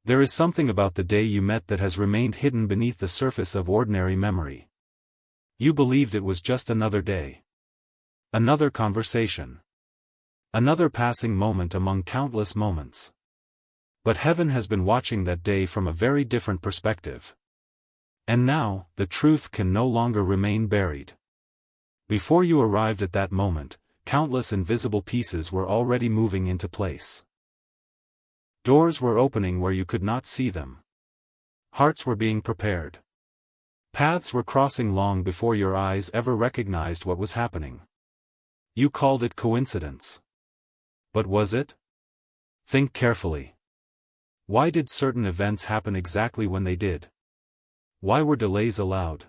There is something about the day you met that has remained hidden beneath the surface of ordinary memory. You believed it was just another day. Another conversation. Another passing moment among countless moments. But heaven has been watching that day from a very different perspective. And now, the truth can no longer remain buried. Before you arrived at that moment, countless invisible pieces were already moving into place. Doors were opening where you could not see them. Hearts were being prepared. Paths were crossing long before your eyes ever recognized what was happening. You called it coincidence. But was it? Think carefully. Why did certain events happen exactly when they did? Why were delays allowed?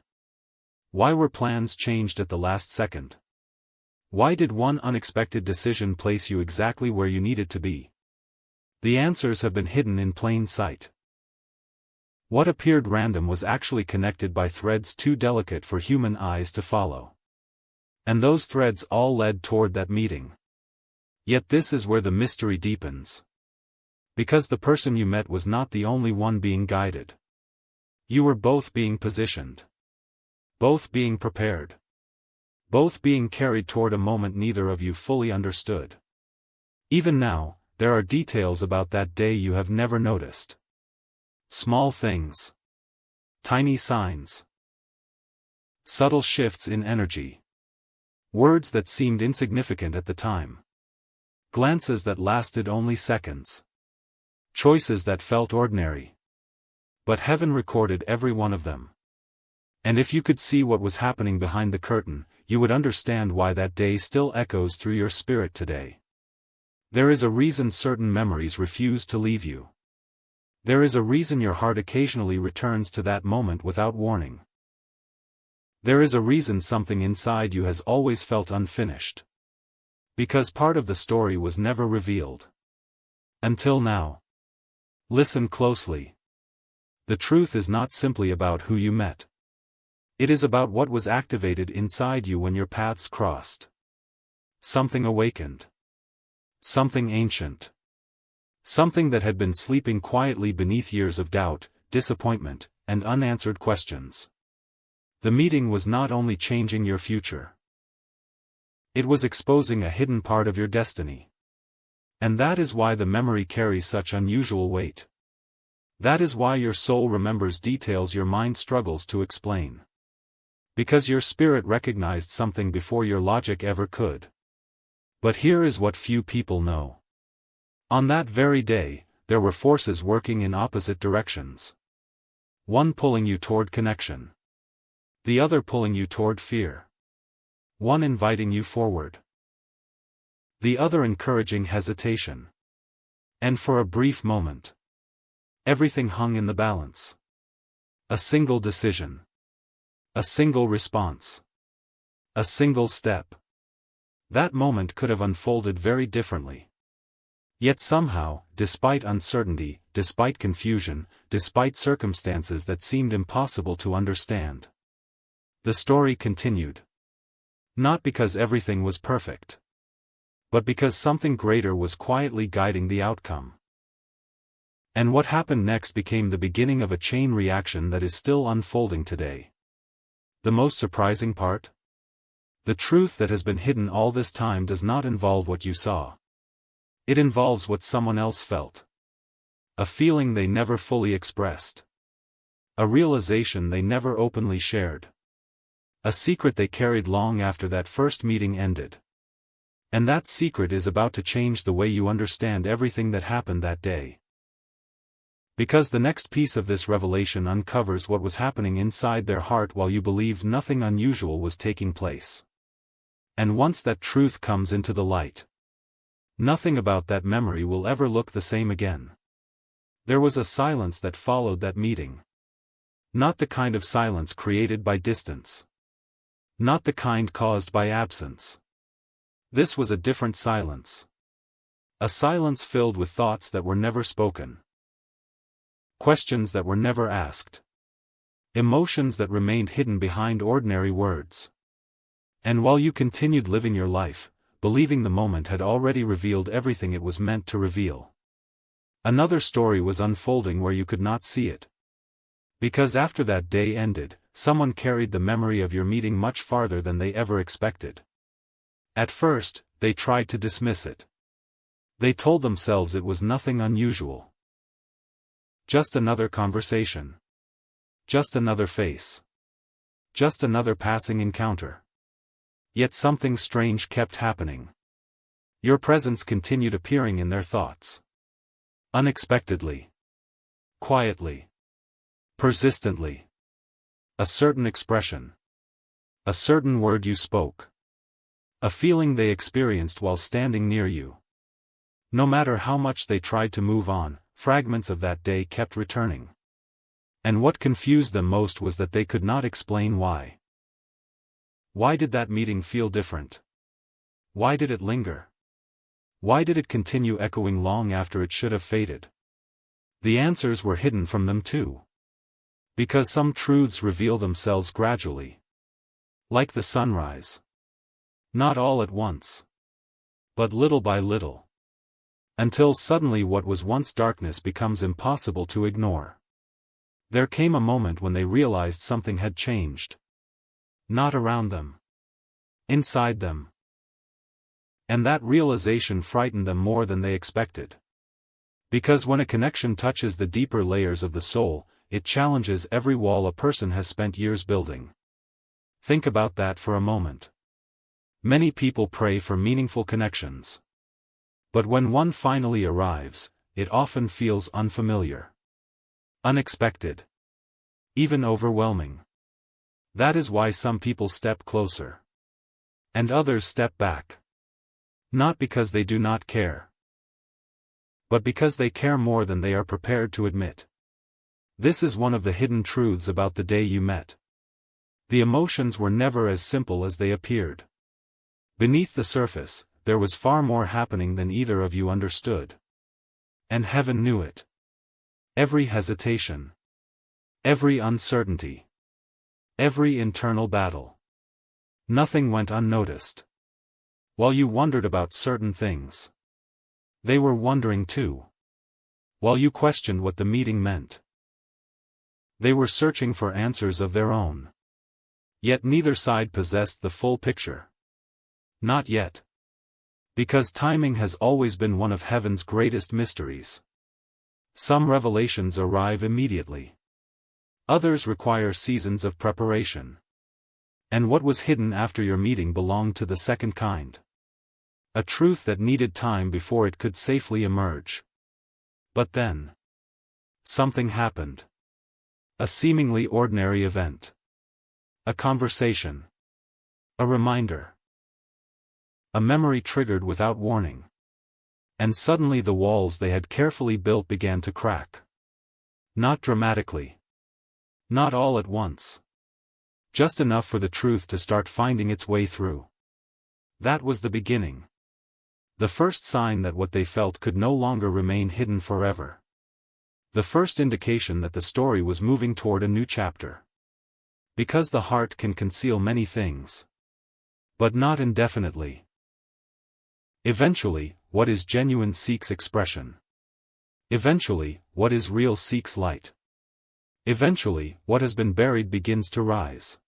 Why were plans changed at the last second? Why did one unexpected decision place you exactly where you needed to be? The answers have been hidden in plain sight. What appeared random was actually connected by threads too delicate for human eyes to follow. And those threads all led toward that meeting. Yet this is where the mystery deepens. Because the person you met was not the only one being guided. You were both being positioned. Both being prepared. Both being carried toward a moment neither of you fully understood. Even now, there are details about that day you have never noticed. Small things. Tiny signs. Subtle shifts in energy. Words that seemed insignificant at the time. Glances that lasted only seconds. Choices that felt ordinary. But heaven recorded every one of them. And if you could see what was happening behind the curtain, you would understand why that day still echoes through your spirit today. There is a reason certain memories refuse to leave you. There is a reason your heart occasionally returns to that moment without warning. There is a reason something inside you has always felt unfinished. Because part of the story was never revealed. Until now. Listen closely. The truth is not simply about who you met. It is about what was activated inside you when your paths crossed. Something awakened. Something ancient. Something that had been sleeping quietly beneath years of doubt, disappointment, and unanswered questions. The meeting was not only changing your future. It was exposing a hidden part of your destiny. And that is why the memory carries such unusual weight. That is why your soul remembers details your mind struggles to explain. Because your spirit recognized something before your logic ever could. But here is what few people know. On that very day, there were forces working in opposite directions. One pulling you toward connection. The other pulling you toward fear. One inviting you forward. The other encouraging hesitation. And for a brief moment, everything hung in the balance. A single decision. A single response. A single step. That moment could have unfolded very differently. Yet somehow, despite uncertainty, despite confusion, despite circumstances that seemed impossible to understand, the story continued. Not because everything was perfect. But because something greater was quietly guiding the outcome. And what happened next became the beginning of a chain reaction that is still unfolding today. The most surprising part? The truth that has been hidden all this time does not involve what you saw. It involves what someone else felt. A feeling they never fully expressed. A realization they never openly shared. A secret they carried long after that first meeting ended. And that secret is about to change the way you understand everything that happened that day. Because the next piece of this revelation uncovers what was happening inside their heart while you believed nothing unusual was taking place. And once that truth comes into the light, nothing about that memory will ever look the same again. There was a silence that followed that meeting. Not the kind of silence created by distance. Not the kind caused by absence. This was a different silence. A silence filled with thoughts that were never spoken. Questions that were never asked. Emotions that remained hidden behind ordinary words. And while you continued living your life, believing the moment had already revealed everything it was meant to reveal. Another story was unfolding where you could not see it. Because after that day ended, someone carried the memory of your meeting much farther than they ever expected. At first, they tried to dismiss it. They told themselves it was nothing unusual. Just another conversation. Just another face. Just another passing encounter. Yet something strange kept happening. Your presence continued appearing in their thoughts. Unexpectedly. Quietly. Persistently. A certain expression. A certain word you spoke. A feeling they experienced while standing near you. No matter how much they tried to move on, fragments of that day kept returning. And what confused them most was that they could not explain why. Why did that meeting feel different? Why did it linger? Why did it continue echoing long after it should have faded? The answers were hidden from them too. Because some truths reveal themselves gradually. Like the sunrise. Not all at once. But little by little. Until suddenly what was once darkness becomes impossible to ignore. There came a moment when they realized something had changed. Not around them. Inside them. And that realization frightened them more than they expected. Because when a connection touches the deeper layers of the soul, it challenges every wall a person has spent years building. Think about that for a moment. Many people pray for meaningful connections. But when one finally arrives, it often feels unfamiliar. Unexpected. Even overwhelming. That is why some people step closer. And others step back. Not because they do not care. But because they care more than they are prepared to admit. This is one of the hidden truths about the day you met. The emotions were never as simple as they appeared. Beneath the surface, there was far more happening than either of you understood. And heaven knew it. Every hesitation. Every uncertainty. Every internal battle. Nothing went unnoticed. While you wondered about certain things, they were wondering too. While you questioned what the meeting meant, they were searching for answers of their own. Yet neither side possessed the full picture. Not yet. Because timing has always been one of heaven's greatest mysteries. Some revelations arrive immediately. Others require seasons of preparation. And what was hidden after your meeting belonged to the second kind. A truth that needed time before it could safely emerge. But then, something happened. A seemingly ordinary event. A conversation. A reminder. A memory triggered without warning. And suddenly the walls they had carefully built began to crack. Not dramatically. Not all at once. Just enough for the truth to start finding its way through. That was the beginning. The first sign that what they felt could no longer remain hidden forever. The first indication that the story was moving toward a new chapter. Because the heart can conceal many things. But not indefinitely. Eventually, what is genuine seeks expression. Eventually, what is real seeks light. Eventually, what has been buried begins to rise.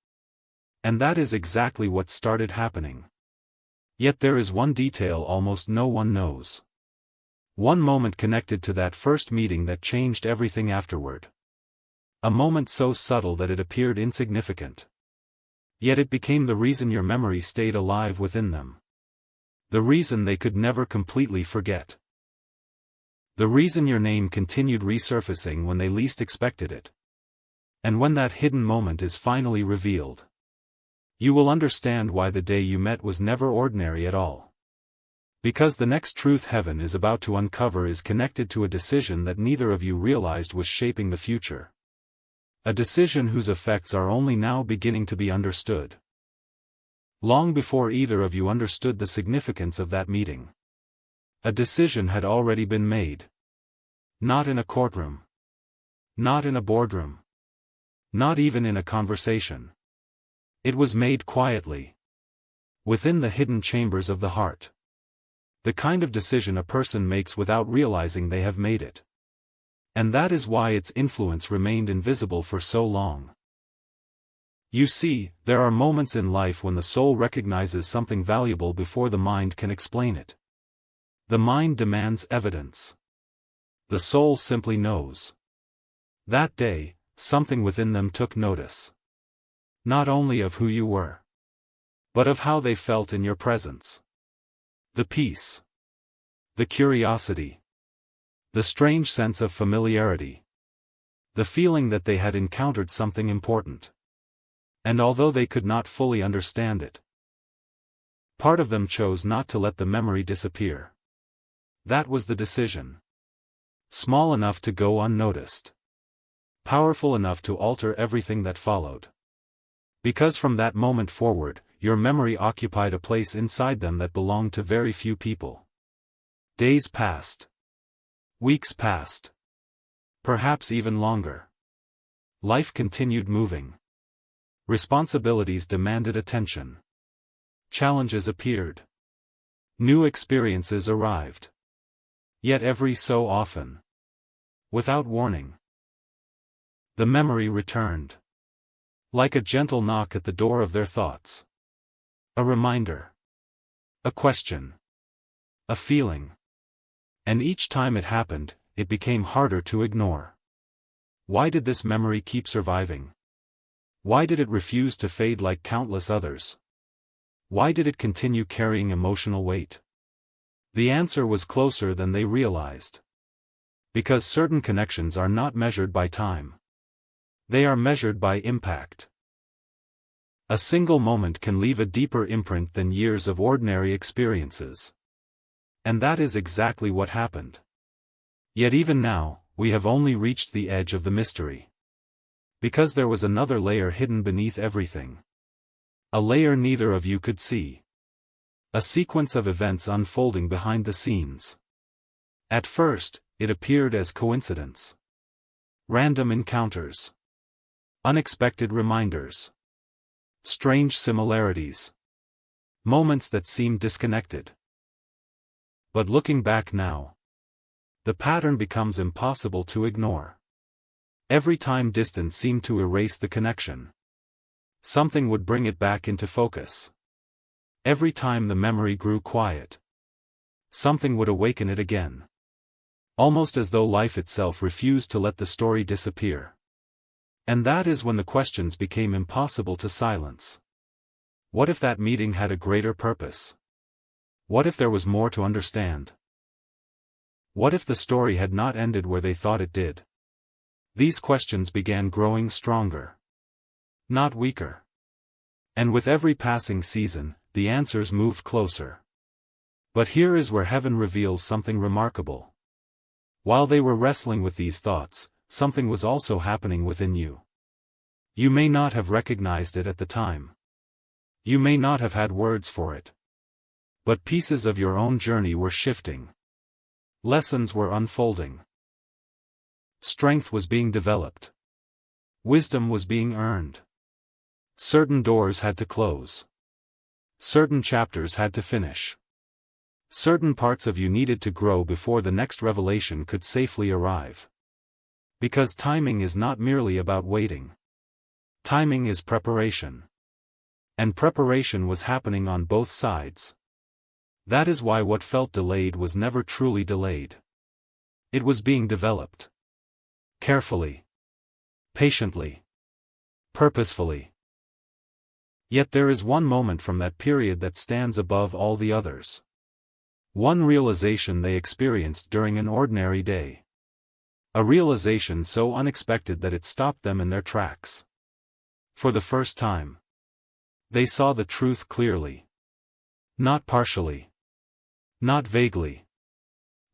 And that is exactly what started happening. Yet there is one detail almost no one knows. One moment connected to that first meeting that changed everything afterward. A moment so subtle that it appeared insignificant. Yet it became the reason your memory stayed alive within them. The reason they could never completely forget. The reason your name continued resurfacing when they least expected it. And when that hidden moment is finally revealed, you will understand why the day you met was never ordinary at all. Because the next truth heaven is about to uncover is connected to a decision that neither of you realized was shaping the future. A decision whose effects are only now beginning to be understood. Long before either of you understood the significance of that meeting. A decision had already been made. Not in a courtroom. Not in a boardroom. Not even in a conversation. It was made quietly. Within the hidden chambers of the heart. The kind of decision a person makes without realizing they have made it. And that is why its influence remained invisible for so long. You see, there are moments in life when the soul recognizes something valuable before the mind can explain it. The mind demands evidence. The soul simply knows. That day, something within them took notice. Not only of who you were, but of how they felt in your presence. The peace. The curiosity. The strange sense of familiarity. The feeling that they had encountered something important. And although they could not fully understand it, part of them chose not to let the memory disappear. That was the decision. Small enough to go unnoticed. Powerful enough to alter everything that followed. Because from that moment forward, your memory occupied a place inside them that belonged to very few people. Days passed. Weeks passed. Perhaps even longer. Life continued moving. Responsibilities demanded attention. Challenges appeared. New experiences arrived. Yet every so often, without warning, the memory returned. Like a gentle knock at the door of their thoughts. A reminder. A question. A feeling. And each time it happened, it became harder to ignore. Why did this memory keep surviving? Why did it refuse to fade like countless others? Why did it continue carrying emotional weight? The answer was closer than they realized. Because certain connections are not measured by time. They are measured by impact. A single moment can leave a deeper imprint than years of ordinary experiences. And that is exactly what happened. Yet even now, we have only reached the edge of the mystery. Because there was another layer hidden beneath everything. A layer neither of you could see. A sequence of events unfolding behind the scenes. At first, it appeared as coincidence. Random encounters. Unexpected reminders. Strange similarities. Moments that seemed disconnected. But looking back now, the pattern becomes impossible to ignore. Every time distance seemed to erase the connection. Something would bring it back into focus. Every time the memory grew quiet, something would awaken it again. Almost as though life itself refused to let the story disappear. And that is when the questions became impossible to silence. What if that meeting had a greater purpose? What if there was more to understand? What if the story had not ended where they thought it did? These questions began growing stronger. Not weaker. And with every passing season, the answers moved closer. But here is where heaven reveals something remarkable. While they were wrestling with these thoughts, something was also happening within you. You may not have recognized it at the time. You may not have had words for it. But pieces of your own journey were shifting. Lessons were unfolding. Strength was being developed. Wisdom was being earned. Certain doors had to close. Certain chapters had to finish. Certain parts of you needed to grow before the next revelation could safely arrive. Because timing is not merely about waiting. Timing is preparation. And preparation was happening on both sides. That is why what felt delayed was never truly delayed. It was being developed. Carefully. Patiently. Purposefully. Yet there is one moment from that period that stands above all the others. One realization they experienced during an ordinary day. A realization so unexpected that it stopped them in their tracks. For the first time, they saw the truth clearly. Not partially. Not vaguely.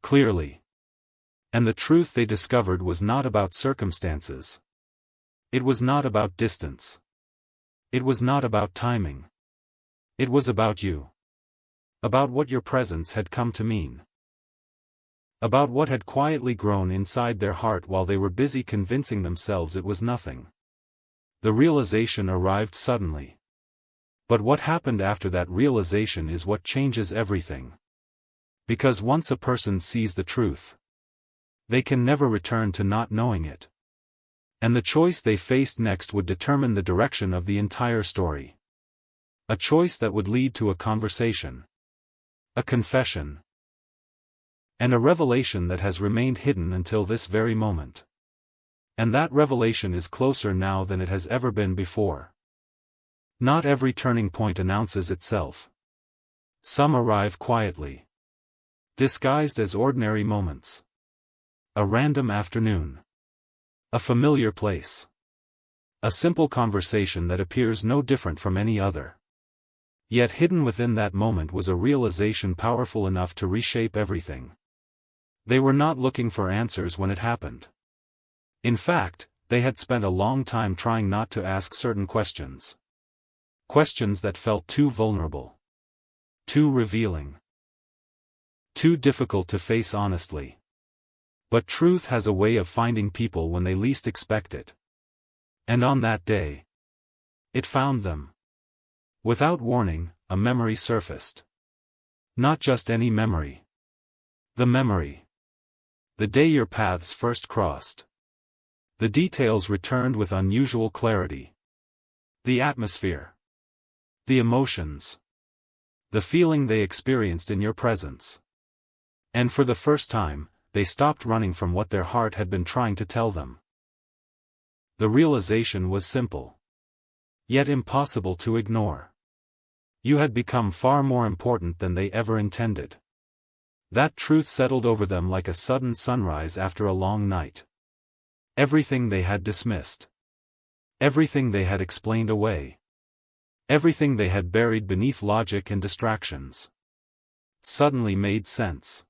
Clearly. And the truth they discovered was not about circumstances. It was not about distance. It was not about timing. It was about you. About what your presence had come to mean. About what had quietly grown inside their heart while they were busy convincing themselves it was nothing. The realization arrived suddenly. But what happened after that realization is what changes everything. Because once a person sees the truth, They can never return to not knowing it. And the choice they faced next would determine the direction of the entire story. A choice that would lead to a conversation, a confession, and a revelation that has remained hidden until this very moment. And that revelation is closer now than it has ever been before. Not every turning point announces itself. Some arrive quietly, disguised as ordinary moments. A random afternoon. A familiar place. A simple conversation that appears no different from any other. Yet hidden within that moment was a realization powerful enough to reshape everything. They were not looking for answers when it happened. In fact, they had spent a long time trying not to ask certain questions. Questions that felt too vulnerable. Too revealing. Too difficult to face honestly. But truth has a way of finding people when they least expect it. And on that day, it found them. Without warning, a memory surfaced. Not just any memory. The memory. The day your paths first crossed. The details returned with unusual clarity. The atmosphere. The emotions. The feeling they experienced in your presence. And for the first time, they stopped running from what their heart had been trying to tell them. The realization was simple. Yet impossible to ignore. You had become far more important than they ever intended. That truth settled over them like a sudden sunrise after a long night. Everything they had dismissed. Everything they had explained away. Everything they had buried beneath logic and distractions. Suddenly made sense.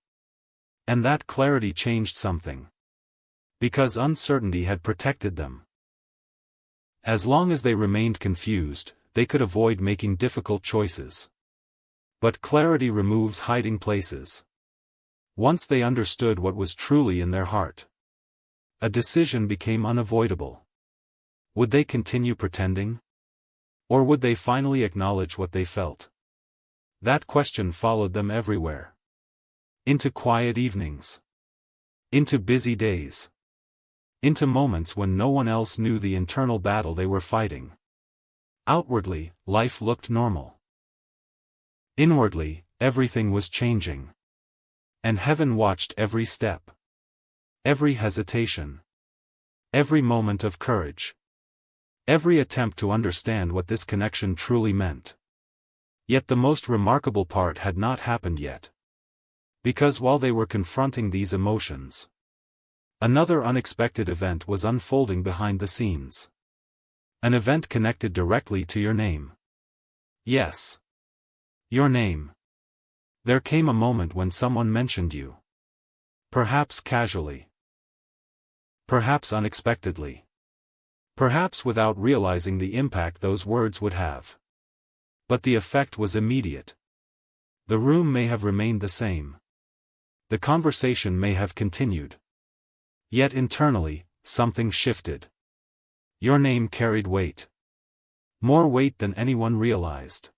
And that clarity changed something. Because uncertainty had protected them. As long as they remained confused, they could avoid making difficult choices. But clarity removes hiding places. Once they understood what was truly in their heart, a decision became unavoidable. Would they continue pretending? Or would they finally acknowledge what they felt? That question followed them everywhere. Into quiet evenings. Into busy days. Into moments when no one else knew the internal battle they were fighting. Outwardly, life looked normal. Inwardly, everything was changing. And heaven watched every step. Every hesitation. Every moment of courage. Every attempt to understand what this connection truly meant. Yet the most remarkable part had not happened yet. Because while they were confronting these emotions, another unexpected event was unfolding behind the scenes. An event connected directly to your name. Yes. Your name. There came a moment when someone mentioned you. Perhaps casually. Perhaps unexpectedly. Perhaps without realizing the impact those words would have. But the effect was immediate. The room may have remained the same. The conversation may have continued. Yet internally, something shifted. Your name carried weight. More weight than anyone realized.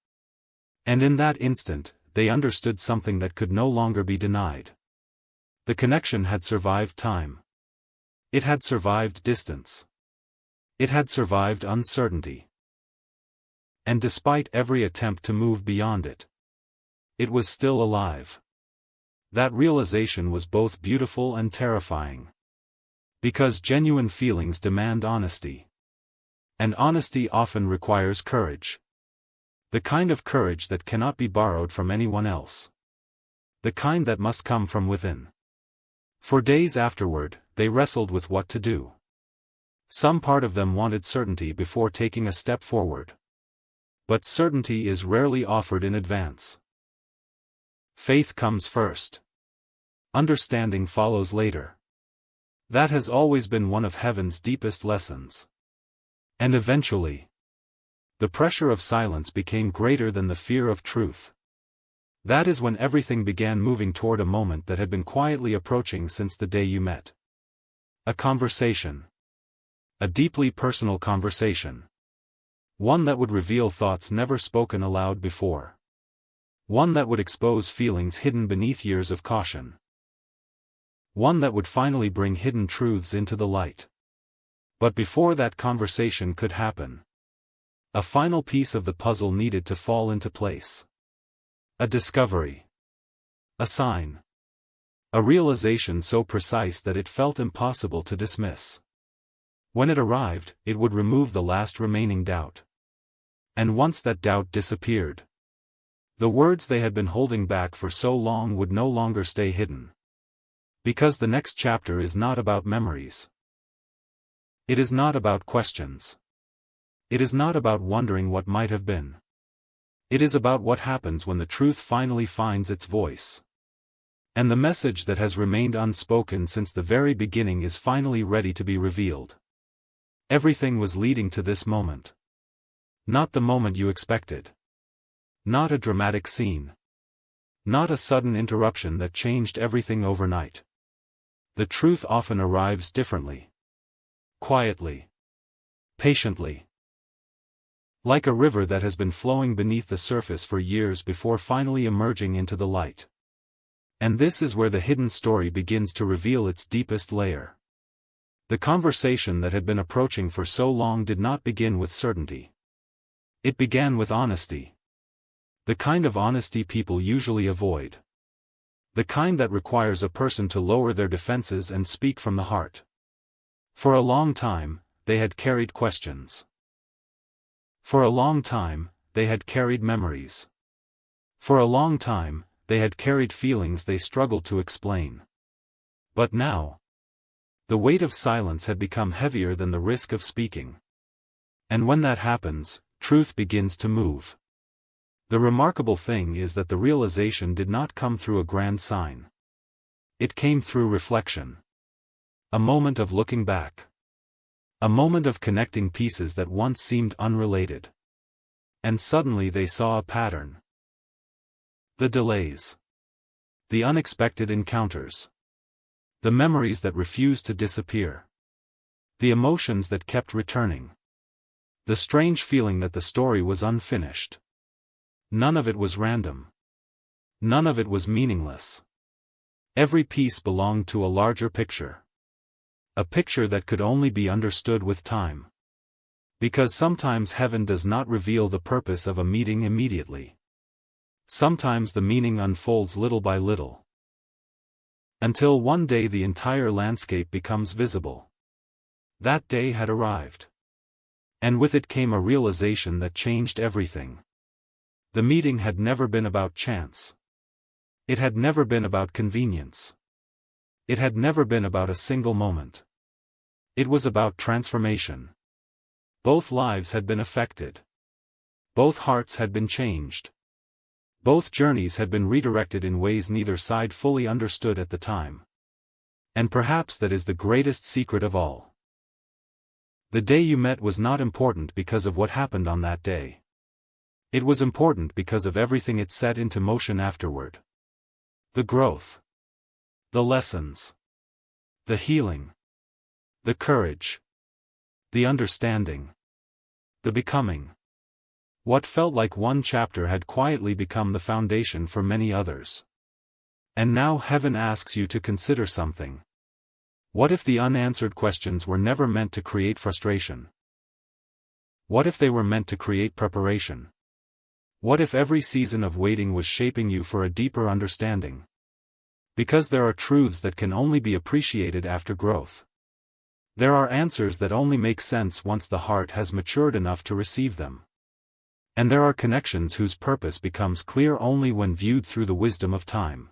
And in that instant, they understood something that could no longer be denied. The connection had survived time. It had survived distance. It had survived uncertainty. And despite every attempt to move beyond it, it was still alive. That realization was both beautiful and terrifying. Because genuine feelings demand honesty. And honesty often requires courage. The kind of courage that cannot be borrowed from anyone else. The kind that must come from within. For days afterward, they wrestled with what to do. Some part of them wanted certainty before taking a step forward. But certainty is rarely offered in advance. Faith comes first. Understanding follows later. That has always been one of heaven's deepest lessons. And eventually, the pressure of silence became greater than the fear of truth. That is when everything began moving toward a moment that had been quietly approaching since the day you met. A conversation. A deeply personal conversation. One that would reveal thoughts never spoken aloud before. One that would expose feelings hidden beneath years of caution. One that would finally bring hidden truths into the light. But before that conversation could happen, a final piece of the puzzle needed to fall into place. A discovery. A sign. A realization so precise that it felt impossible to dismiss. When it arrived, it would remove the last remaining doubt. And once that doubt disappeared, the words they had been holding back for so long would no longer stay hidden. Because the next chapter is not about memories. It is not about questions. It is not about wondering what might have been. It is about what happens when the truth finally finds its voice. And the message that has remained unspoken since the very beginning is finally ready to be revealed. Everything was leading to this moment. Not the moment you expected. Not a dramatic scene. Not a sudden interruption that changed everything overnight. The truth often arrives differently. Quietly. Patiently. Like a river that has been flowing beneath the surface for years before finally emerging into the light. And this is where the hidden story begins to reveal its deepest layer. The conversation that had been approaching for so long did not begin with certainty. It began with honesty. The kind of honesty people usually avoid. The kind that requires a person to lower their defenses and speak from the heart. For a long time, they had carried questions. For a long time, they had carried memories. For a long time, they had carried feelings they struggled to explain. But now, the weight of silence had become heavier than the risk of speaking. And when that happens, truth begins to move. The remarkable thing is that the realization did not come through a grand sign. It came through reflection. A moment of looking back. A moment of connecting pieces that once seemed unrelated. And suddenly they saw a pattern. The delays. The unexpected encounters. The memories that refused to disappear. The emotions that kept returning. The strange feeling that the story was unfinished. None of it was random. None of it was meaningless. Every piece belonged to a larger picture. A picture that could only be understood with time. Because sometimes heaven does not reveal the purpose of a meeting immediately. Sometimes the meaning unfolds little by little. Until one day the entire landscape becomes visible. That day had arrived. And with it came a realization that changed everything. The meeting had never been about chance. It had never been about convenience. It had never been about a single moment. It was about transformation. Both lives had been affected. Both hearts had been changed. Both journeys had been redirected in ways neither side fully understood at the time. And perhaps that is the greatest secret of all. The day you met was not important because of what happened on that day. It was important because of everything it set into motion afterward. The growth. The lessons. The healing. The courage. The understanding. The becoming. What felt like one chapter had quietly become the foundation for many others. And now heaven asks you to consider something. What if the unanswered questions were never meant to create frustration? What if they were meant to create preparation? What if every season of waiting was shaping you for a deeper understanding? Because there are truths that can only be appreciated after growth. There are answers that only make sense once the heart has matured enough to receive them. And there are connections whose purpose becomes clear only when viewed through the wisdom of time.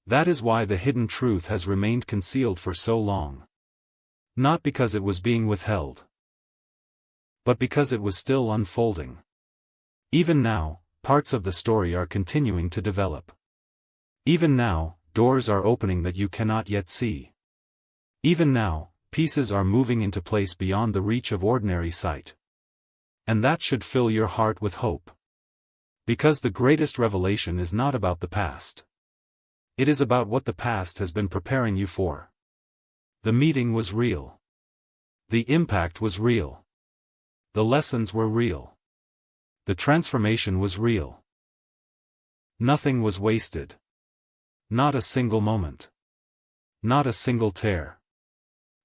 That is why the hidden truth has remained concealed for so long. Not because it was being withheld, but because it was still unfolding. Even now, parts of the story are continuing to develop. Even now, doors are opening that you cannot yet see. Even now, pieces are moving into place beyond the reach of ordinary sight. And that should fill your heart with hope. Because the greatest revelation is not about the past. It is about what the past has been preparing you for. The meeting was real. The impact was real. The lessons were real. The transformation was real. Nothing was wasted. Not a single moment. Not a single tear.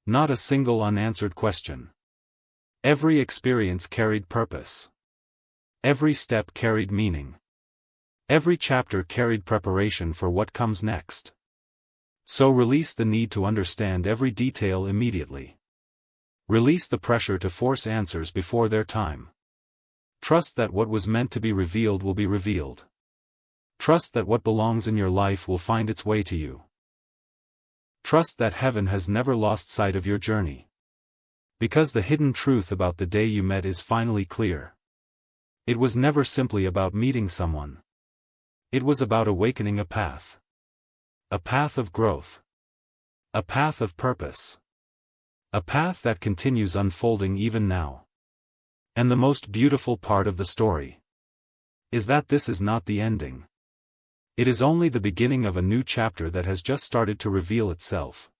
Not a single unanswered question. Every experience carried purpose. Every step carried meaning. Every chapter carried preparation for what comes next. So release the need to understand every detail immediately. Release the pressure to force answers before their time. Trust that what was meant to be revealed will be revealed. Trust that what belongs in your life will find its way to you. Trust that heaven has never lost sight of your journey. Because the hidden truth about the day you met is finally clear. It was never simply about meeting someone. It was about awakening a path. A path of growth. A path of purpose. A path that continues unfolding even now. And the most beautiful part of the story is that this is not the ending. It is only the beginning of a new chapter that has just started to reveal itself.